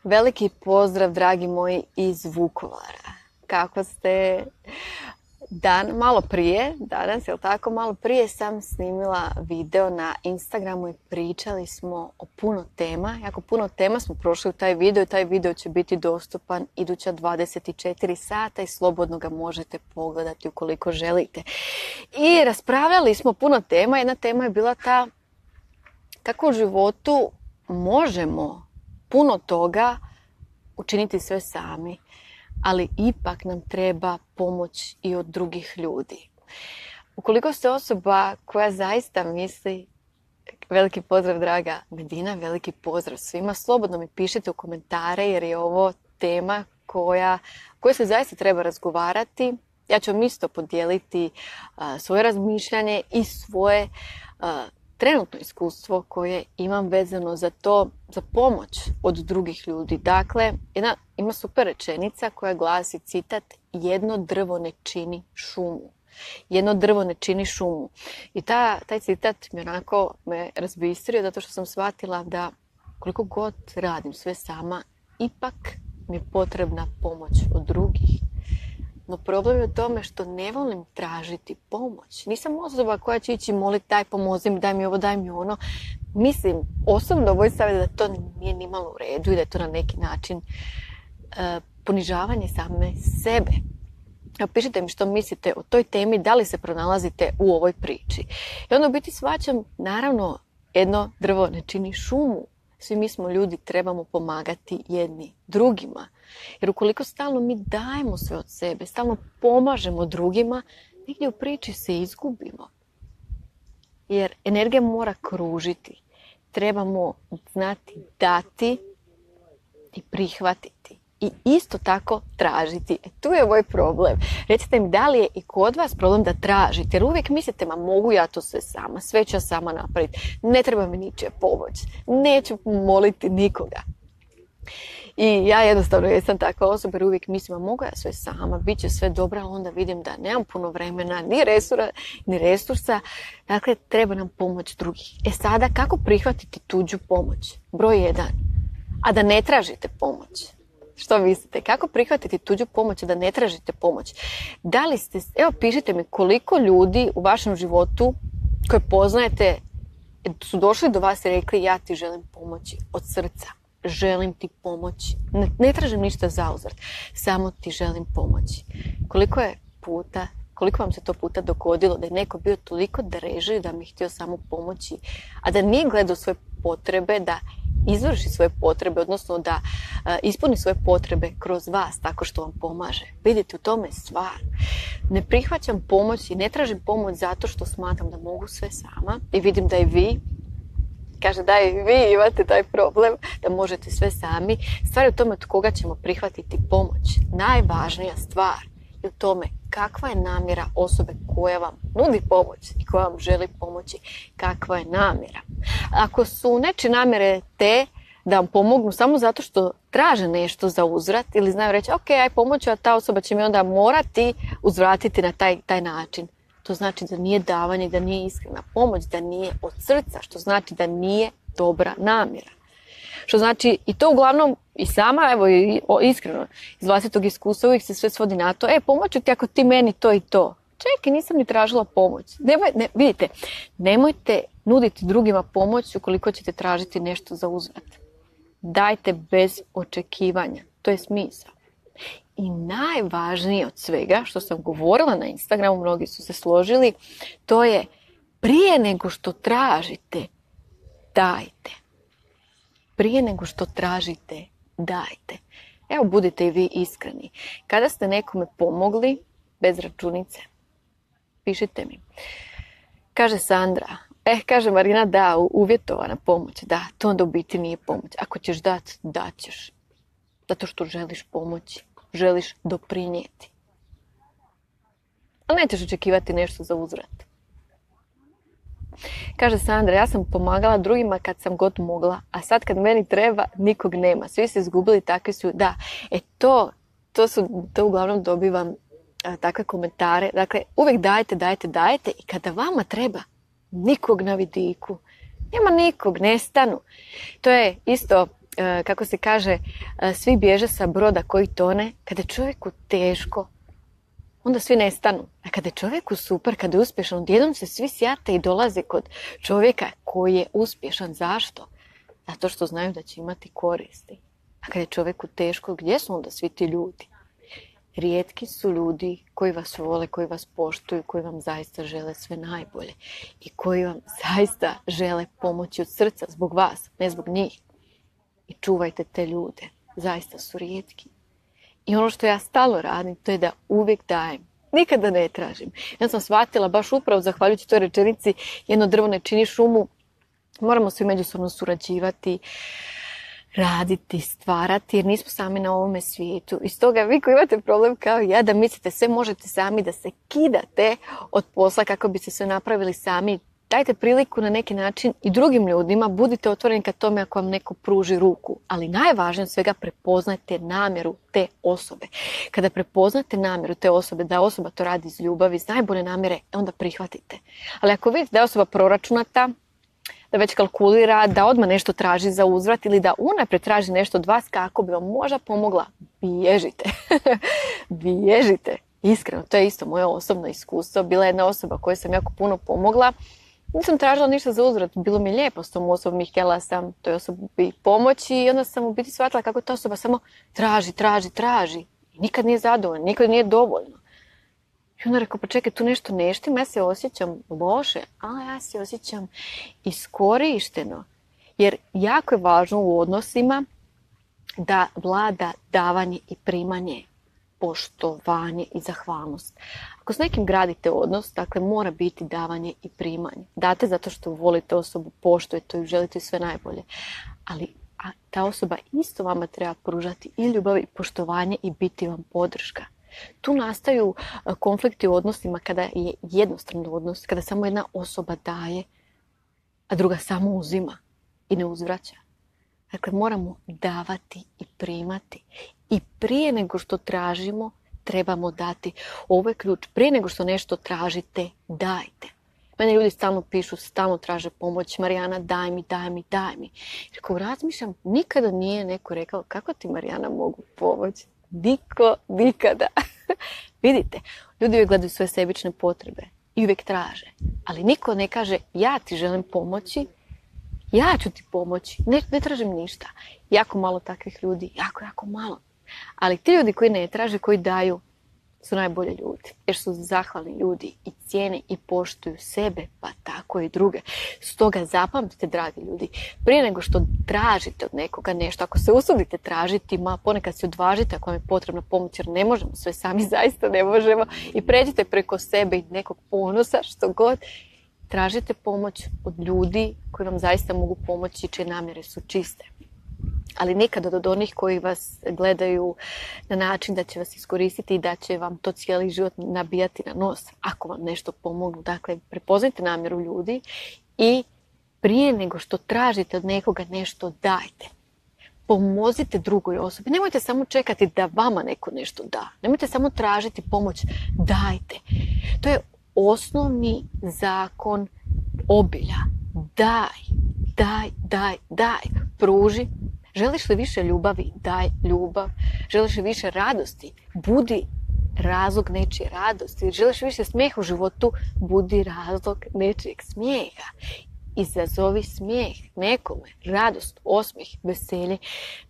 Veliki pozdrav, dragi moji, iz Vukovara. Kako ste? Malo prije, danas, jel tako, malo prije sam snimila video na Instagramu i pričali smo o puno tema. Jako puno tema smo prošli u taj video i taj video će biti dostupan iduća 24 sata i slobodno ga možete pogledati ukoliko želite. I raspravljali smo puno tema. Jedna tema je bila ta kako u životu možemo puno toga učiniti sve sami, ali ipak nam treba pomoć i od drugih ljudi. Ukoliko ste osoba koja zaista misli, veliki pozdrav draga Medina, veliki pozdrav svima, slobodno mi pišite u komentare jer je ovo tema koja se zaista treba razgovarati. Ja ću vam isto podijeliti svoje razmišljanje i svoje trenutno iskustvo koje imam vezano za to, za pomoć od drugih ljudi. Dakle, ima super rečenica koja glasi citat: jedno drvo ne čini šumu. Jedno drvo ne čini šumu. I taj citat me razbistrio zato što sam shvatila da koliko god radim sve sama, ipak mi je potrebna pomoć od drugih. No problem je u tome što ne volim tražiti pomoć. Nisam osoba koja će ići moliti daj pomozi mi, daj mi ovo, daj mi ono. Mislim, osobno ovoj savjet da to nije nimalo u redu i da je to na neki način ponižavanje same sebe. Pišite mi što mislite o toj temi, da li se pronalazite u ovoj priči. I onda u biti shvaćam, naravno, jedno drvo ne čini šumu. Svi mi smo ljudi, trebamo pomagati jedni drugima. Jer ukoliko stalno mi dajemo sve od sebe, stalno pomažemo drugima, negdje u priči se izgubimo. Jer energija mora kružiti. Trebamo znati dati i prihvatiti. I isto tako tražiti. Tu je moj problem. Recite mi, da li je i kod vas problem da tražite? Jer uvijek mislite, ma mogu ja to sve sama, sve ću ja sama napraviti. Ne treba mi ničija pomoć. Neću moliti nikoga. I ja jednostavno jesam takva osoba jer uvijek mislim, ma mogu ja sve sama, bit će sve dobro, a onda vidim da nemam puno vremena, ni resursa. Dakle, treba nam pomoć drugih. Sada, kako prihvatiti tuđu pomoć? Broj 1. A da ne tražite pomoć. Što mislite? Kako prihvatiti tuđu pomoć, a da ne tražite pomoć? Da li ste, pišite mi koliko ljudi u vašem životu koje poznajete su došli do vas i rekli ja ti želim pomoći od srca. Želim ti pomoći. Ne tražim ništa zauzvrat. Samo ti želim pomoći. Koliko vam se to puta dogodilo da je neko bio toliko dreživ da mi je htio samo pomoći, a da nije gledao svoje potrebe, da izvrši svoje potrebe, odnosno da ispuni svoje potrebe kroz vas tako što vam pomaže. Vidite, u tome je stvar. Ne prihvaćam pomoć i ne tražim pomoć zato što smatram da mogu sve sama i vidim da i vi, kaže da i vi imate taj problem, da možete sve sami. Stvar je u tome od koga ćemo prihvatiti pomoć. Najvažnija stvar je u tome kakva je namjera osobe koja vam nudi pomoć i koja vam želi pomoći. Kakva je namjera. Ako su nečije namjere te da vam pomognu samo zato što traže nešto za uzvrat ili znaju reći ok, aj pomoću, a ta osoba će mi onda morati uzvratiti na taj način. To znači da nije davanje, da nije iskrena pomoć, da nije od srca, što znači da nije dobra namjera. Što znači, i to uglavnom i sama, evo iskreno, iz vlastitog iskustva uvijek se sve svodi na to, pomoću ti ako ti meni to i to. Čekaj, nisam ni tražila pomoć. Vidite, nemojte nuditi drugima pomoć ukoliko ćete tražiti nešto za uzvrat. Dajte bez očekivanja. To je smisao. I najvažnije od svega, što sam govorila na Instagramu, mnogi su se složili, to je prije nego što tražite, dajte. Prije nego što tražite, dajte. Evo, budite i vi iskreni. Kada ste nekome pomogli, bez računice, pišite mi. Kaže Sandra, kaže Marina, da, uvjetovana pomoć, da, to onda u biti nije pomoć. Ako ćeš dati, daćeš. Zato što želiš pomoći, želiš doprinijeti. Ali nećeš očekivati nešto za uzvrat. Kaže Sandra, ja sam pomagala drugima kad sam god mogla, a sad kad meni treba, nikog nema. Svi su izgubili, takvi su, da. To uglavnom dobivam takve komentare. Dakle, uvijek dajete i kada vama treba, nikog na vidiku. Nema nikog, nestanu. To je isto kako se kaže, svi bježe sa broda koji tone. Kada je čovjeku teško, onda svi nestanu. A kada je čovjeku super, kada je uspješan, odjednom se svi sjate i dolaze kod čovjeka koji je uspješan. Zašto? Zato što znaju da će imati koristi. A kada je čovjeku teško, gdje su onda svi ti ljudi? Rijetki su ljudi koji vas vole, koji vas poštuju, koji vam zaista žele sve najbolje i koji vam zaista žele pomoći od srca zbog vas, ne zbog njih. I čuvajte te ljude. Zaista su rijetki. I ono što ja stalno radim, to je da uvijek dajem. Nikada ne tražim. Ja sam shvatila baš upravo zahvaljujući toj rečenici, jedno drvo ne čini šumu. Moramo svi međusobno surađivati, raditi, stvarati, jer nismo sami na ovome svijetu. I stoga vi koji imate problem kao ja, da mislite sve možete sami, da se kidate od posla kako biste sve napravili sami, dajte priliku na neki način i drugim ljudima, budite otvoreni ka tome ako vam neko pruži ruku. Ali najvažnije od svega, prepoznajte namjeru te osobe. Kada prepoznate namjeru te osobe, da osoba to radi iz ljubavi, iz najbolje namjere, onda prihvatite. Ali ako vidite da je osoba proračunata, da već kalkulira, da odmah nešto traži za uzvrat ili da unaprijed traži nešto od vas kako bi vam možda pomogla, bježite. Bježite. Iskreno, to je isto moje osobno iskustvo. Bila je jedna osoba kojoj sam jako puno pomogla. Nisam tražila ništa za uzvrat, bilo mi je lijepo s tom osobom i htjela sam toj osobi pomoći i onda sam u biti shvatila kako ta osoba samo traži. I nikad nije zadovoljna, nikad nije dovoljno. I onda rekao, pa čekaj, tu nešto ne štima, ja se osjećam loše, a ja se osjećam iskorišteno. Jer jako je važno u odnosima da vlada davanje i primanje, poštovanje i zahvalnost. Ako s nekim gradite odnos, dakle mora biti davanje i primanje. Date zato što volite osobu, poštujete i želite sve najbolje. Ali ta osoba isto vama treba pružati i ljubav i poštovanje i biti vam podrška. Tu nastaju konflikti u odnosima kada je jednostrani odnos, kada samo jedna osoba daje, a druga samo uzima i ne uzvraća. Dakle, moramo davati i primati. I prije nego što tražimo, trebamo dati. Ovo je ključ. Prije nego što nešto tražite, dajte. Mene ljudi stalno pišu, stalno traže pomoć. Marijana, daj mi. Rekao, razmišljam, nikada nije neko rekao, kako ti, Marijana, mogu pomoći? Niko, nikada. Vidite, ljudi uvijek gledaju svoje sebične potrebe i uvijek traže. Ali niko ne kaže, ja ti želim pomoći, ja ću ti pomoći, ne tražim ništa. Jako malo takvih ljudi, jako malo. Ali ti ljudi koji ne traže, koji daju, su najbolji ljudi. Jer su zahvalni ljudi i cijene i poštuju sebe, pa tako i druge. Stoga zapamtite, dragi ljudi, prije nego što tražite od nekoga nešto, ako se usudite tražiti, ponekad se odvažite ako vam je potrebna pomoć, jer ne možemo sve sami, zaista ne možemo, i pređite preko sebe i nekog ponosa, što god, tražite pomoć od ljudi koji vam zaista mogu pomoći, čije namjere su čiste. Ali nikada od onih koji vas gledaju na način da će vas iskoristiti i da će vam to cijeli život nabijati na nos ako vam nešto pomognu. Dakle, prepoznajte namjeru ljudi i prije nego što tražite od nekoga nešto, dajte. Pomozite drugoj osobi. Nemojte samo čekati da vama neko nešto da. Nemojte samo tražiti pomoć, dajte. To je osnovni zakon obilja. Daj. Pruži. Želiš li više ljubavi? Daj ljubav. Želiš li više radosti? Budi razlog nečije radosti. Želiš više smijeha u životu? Budi razlog nečijeg smijeha. Izazovi smijeh nekome, radost, osmijeh, veselje.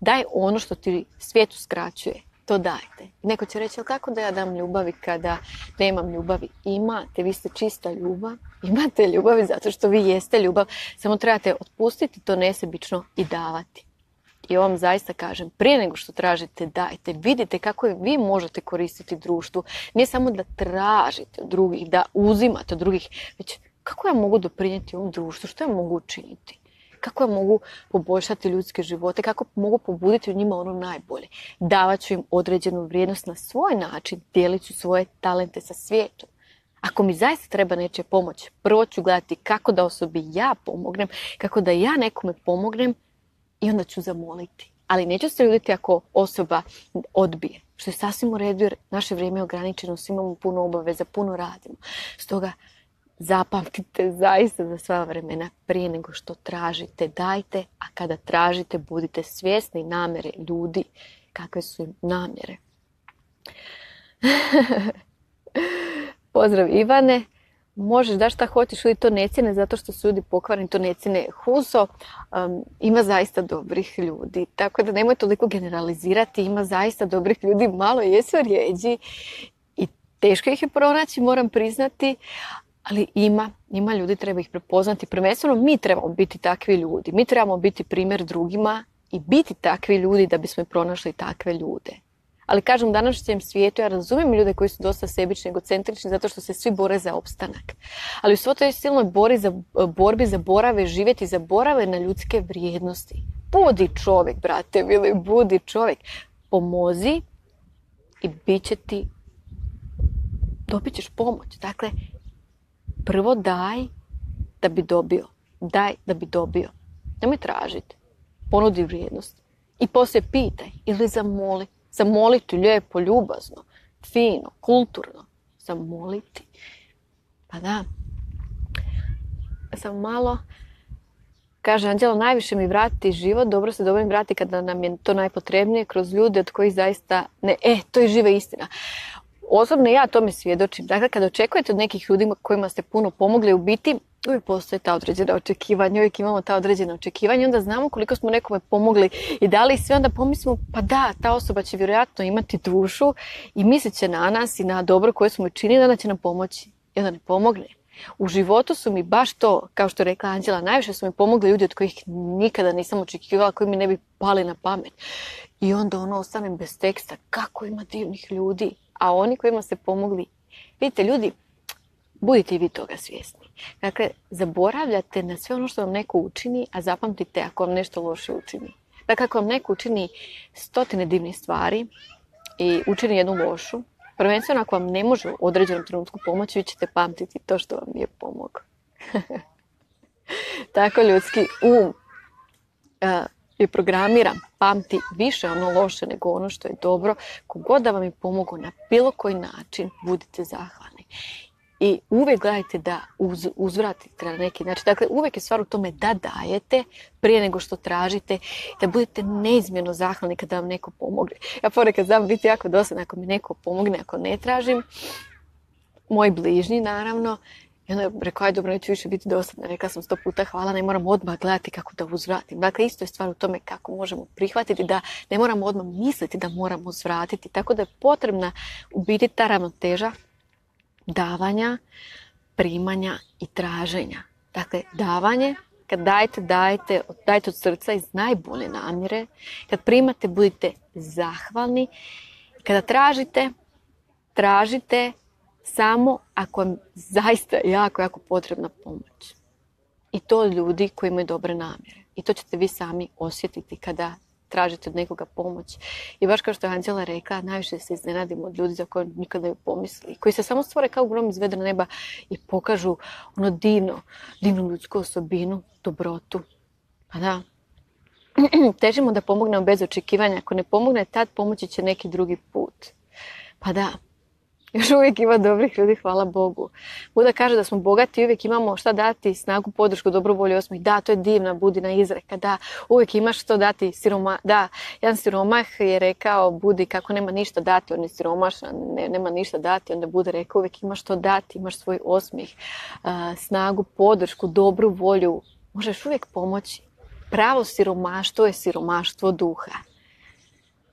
Daj ono što ti svijet uskraćuje. To dajte. Neko će reći, ali kako da ja dam ljubavi kada nemam ljubavi? Imate, vi ste čista ljubav. Imate ljubavi zato što vi jeste ljubav. Samo trebate otpustiti to nesebično i davati. I vam zaista kažem, prije nego što tražite, dajte. Vidite kako vi možete koristiti društvu. Nije samo da tražite od drugih, da uzimate od drugih, već kako ja mogu doprinijeti ovom društvu, što ja mogu učiniti. Kako ja mogu poboljšati ljudske živote, kako mogu pobuditi u njima ono najbolje. Davat ću im određenu vrijednost na svoj način, dijelit ću svoje talente sa svijetom. Ako mi zaista treba nečija pomoć, prvo ću gledati kako da osobi ja pomognem, kako da ja nekome pomognem i onda ću zamoliti. Ali neću se ljuditi ako osoba odbije, što je sasvim u redu jer naše vrijeme je ograničeno, svi imamo puno obaveza, puno radimo. Stoga Zapamtite zaista za sva vremena, prije nego što tražite, dajte, a kada tražite, budite svjesni namjere ljudi, kakve su im namjere. Pozdrav Ivane. Možeš da šta hoćeš, ljudi to ne cijene zato što su ljudi pokvareni, to ne cijene. Huso, ima zaista dobrih ljudi, tako da nemoj toliko generalizirati, ima zaista dobrih ljudi, malo jesu rijeđi i teško ih je pronaći, moram priznati, ali ima ljudi, treba ih prepoznati. Prvenstveno mi trebamo biti takvi ljudi, mi trebamo biti primjer drugima i biti takvi ljudi da bismo pronašli takve ljude. Ali kažem, u današnjem svijetu ja razumijem ljude koji su dosta sebični, egocentrični, zato što se svi bore za opstanak. Ali u svo toj silnoj borbi zaborave živjeti, zaborave na ljudske vrijednosti. Budi čovjek, brate, mili, budi čovjek. Pomozi i dobit ćeš pomoć. Dakle, prvo daj da bi dobio. Daj da bi dobio. Nemoj tražiti. Ponudi vrijednost. I poslije pitaj ili zamoli. Zamoliti lijepo, ljubazno, fino, kulturno. Zamoliti. Pa da. Samo malo. Kaže Anđela, najviše mi vrati život, dobro mi vrati kada nam je to najpotrebnije kroz ljude od kojih zaista ne... to je živa istina. Osobno ja tome svjedočim. Dakle, kada očekujete od nekih ljudi kojima ste puno pomogli, u biti uvijek postoje ta određena očekivanja, uvijek imamo ta određena očekivanja, onda znamo koliko smo nekome pomogli i dali sve, onda pomislimo, pa da, ta osoba će vjerojatno imati dušu i mislit će na nas i na dobro koje smo učinili, onda će nam pomoći i onda ne pomogne. U životu su mi baš to, kao što je rekla Anđela, najviše su mi pomogli ljudi od kojih nikada nisam očekivala, koji mi ne bi pali na pamet. I onda ostanem bez teksta, kako ima divnih ljudi, a oni kojima ste pomogli. Vidite, ljudi, budite i vi toga svjesni. Dakle, zaboravljate na sve ono što vam neko učini, a zapamtite ako vam nešto loše učini. Dakle, ako vam neko učini 100 divnih stvari i učini jednu lošu, prvenstveno ako vam ne može u određenom trenutku pomoći, vi ćete pamtiti to što vam je pomoglo. Tako ljudski je programiran, pamti više ono loše nego ono što je dobro. Kogod da vam je pomogao na bilo koji način, budite zahvalni. I uvijek gledajte da uzvratite na neki način. Dakle, uvijek je stvar u tome da dajete prije nego što tražite, da budete neizmjerno zahvalni kada vam neko pomogne. Ja ponekad znam biti jako dosadna ako mi neko pomogne, ako ne tražim. Moji bližnji, naravno. I onda je rekao, aj dobro, neću više biti dosadna. Rekla sam 100 puta hvala, ne moram odmah gledati kako da uzvratim. Dakle, isto je stvar u tome kako možemo prihvatiti da ne moramo odmah misliti da moramo uzvratiti. Tako da je potrebna u biti ta ravnoteža davanja, primanja i traženja. Dakle, davanje, kad dajete od srca iz najbolje namjere. Kad primate, budite zahvalni. Kada tražite samo ako vam zaista jako potrebna pomoć. I to ljudi koji imaju dobre namjere. I to ćete vi sami osjetiti kada tražite od nekoga pomoć. I baš kao što je Anđela rekla, najviše se iznenadimo od ljudi za koje nikada ne pomisli. Koji se samo stvore kao grom iz vedra neba i pokažu ono divnu ljudsku osobinu, dobrotu. Pa da, težimo da pomognemo bez očekivanja. Ako ne pomogne tad, pomoći će neki drugi put. Pa da, još uvijek ima dobrih ljudi, hvala Bogu. Buda kaže da smo bogati i uvijek imamo šta dati, snagu, podršku, dobru volju, osmih. Da, to je divna Budina izreka. Da, uvijek imaš što dati. Da, jedan siromah je rekao Budi kako nema ništa dati, on je siromašan, nema ništa dati. Onda Buda rekao uvijek imaš što dati, imaš svoj osmih, snagu, podršku, dobru volju. Možeš uvijek pomoći. Pravo siromaštvo je siromaštvo duha.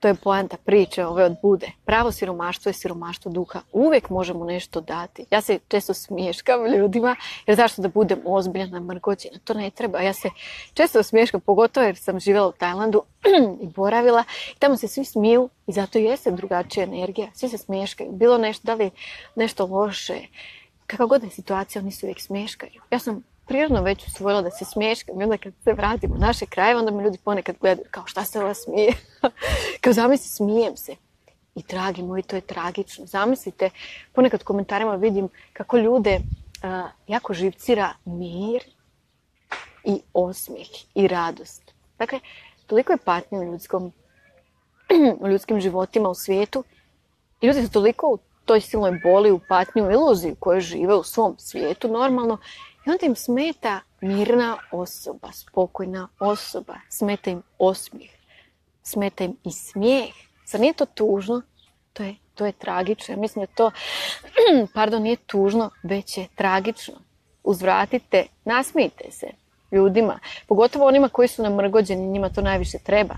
To je poanta priče ove od Bude. Pravo siromaštvo je siromaštvo duha. Uvijek možemo nešto dati. Ja se često smješkam ljudima, jer zašto da budem ozbiljna, mrgođena? To ne treba. Ja se često smješkam, pogotovo jer sam živjela u Tajlandu i boravila. I tamo se svi smiju i zato jeste drugačija energija. Svi se smješkaju. Bilo nešto, da li nešto loše, kakva god je situacija, oni se uvijek smješkaju. Ja sam prirodno već usvojila da se smješkam i onda kad se vratim u naše krajeve, onda me ljudi ponekad gledaju kao šta se ova smije. Kao zamisli, smijem se. I dragi moji, to je tragično. Zamislite, ponekad u komentarima vidim kako ljude jako živcira mir i osmijeh i radost. Dakle, toliko je patnje u ljudskim životima u svijetu i ljudi su toliko u toj silnoj boli, u patnju, u iluziji koju žive u svom svijetu normalno. I onda im smeta mirna osoba, spokojna osoba, smeta im osmijeh, smeta im i smijeh. Zar nije to tužno? To je tragično. Ja mislim da to, nije tužno, već je tragično. Uzvratite, nasmijte se ljudima, pogotovo onima koji su namrgođeni, njima to najviše treba.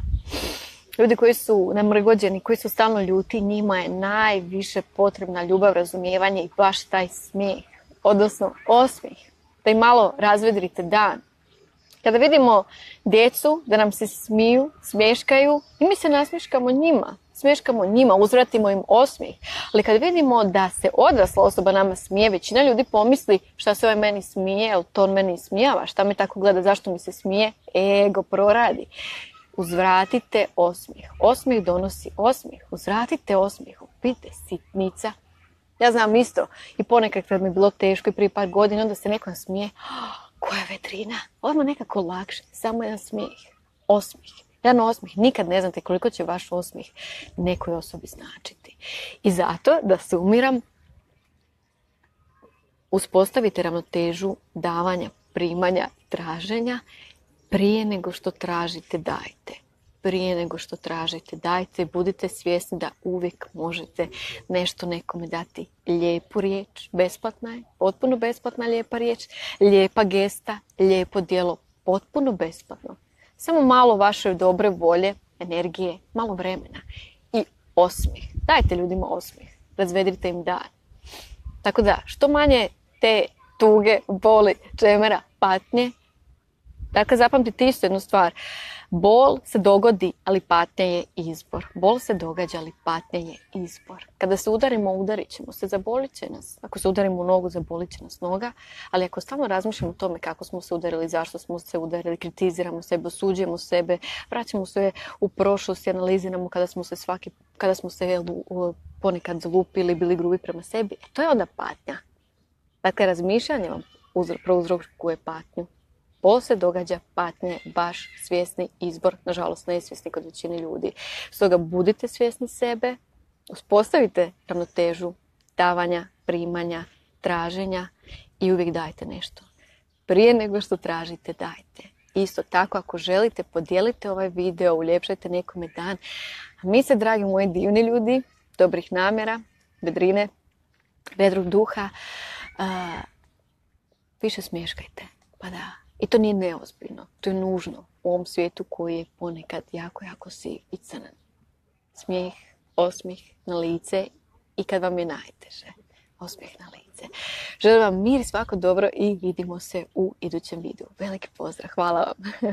Ljudi koji su namrgođeni, koji su stalno ljuti, njima je najviše potrebna ljubav, razumijevanje i baš taj smijeh, odnosno osmijeh. Da im malo razvedrite dan. Kada vidimo djecu da nam se smiju, smješkaju i mi se nasmješkamo njima. Smješkamo njima, uzvratimo im osmijeh. Ali kad vidimo da se odrasla osoba nama smije, većina ljudi pomisli šta se ovaj meni smije, jel to on meni smijava, šta me tako gleda, zašto mi se smije, ego proradi. Uzvratite osmijeh. Osmijeh donosi osmijeh. Uzvratite osmijeh. Pite sitnica. Ja znam isto i ponekad kad mi je bilo teško i prije par godina, onda se nekom smije, koja vedrina, odmah nekako lakše, samo jedan smijeh, osmijeh. Jedan osmijeh, nikad ne znate koliko će vaš osmijeh nekoj osobi značiti. I zato, da se umiram, uspostavite ravnotežu davanja, primanja, traženja, prije nego što tražite, dajte. Prije nego što tražite, dajte, budite svjesni da uvijek možete nešto nekome dati. Lijepu riječ, besplatna je, potpuno besplatna lijepa riječ, lijepa gesta, lijepo djelo, potpuno besplatno. Samo malo vaše dobre volje, energije, malo vremena i osmijeh. Dajte ljudima osmijeh, razvedrite im dan. Tako da, što manje te tuge, boli, čemera, patnje. Dakle, zapamtite isto jednu stvar. Bol se dogodi, ali patnja je izbor. Bol se događa, ali patnja je izbor. Kada se udarimo, udarit ćemo se, zabolit će nas. Ako se udarimo u nogu, zabolit će nas noga. Ali ako stalno razmišljamo o tome kako smo se udarili, zašto smo se udarili, kritiziramo sebe, osuđujemo sebe, vraćamo se u prošlost i analiziramo kada smo se ponekad zalupili, bili grubi prema sebi, to je onda patnja. Dakle, razmišljanje vam prouzrokuje patnju. Bol se događa, patnja je baš svjesni izbor, nažalost nesvjesni kod većine ljudi. Stoga budite svjesni sebe, uspostavite ravnotežu davanja, primanja, traženja i uvijek dajte nešto. Prije nego što tražite, dajte. Isto tako, ako želite, podijelite ovaj video, uljepšajte nekome dan. A mi se, dragi moji divni ljudi, dobrih namjera, vedrine, vedrog duha, više smješkajte. Pa da. I to nije neozbiljno, to je nužno u ovom svijetu koji je ponekad jako, jako siv i crnan. Smijeh, osmijeh na lice i kad vam je najteže, osmijeh na lice. Želim vam mir i svako dobro i vidimo se u idućem videu. Veliki pozdrav, hvala vam.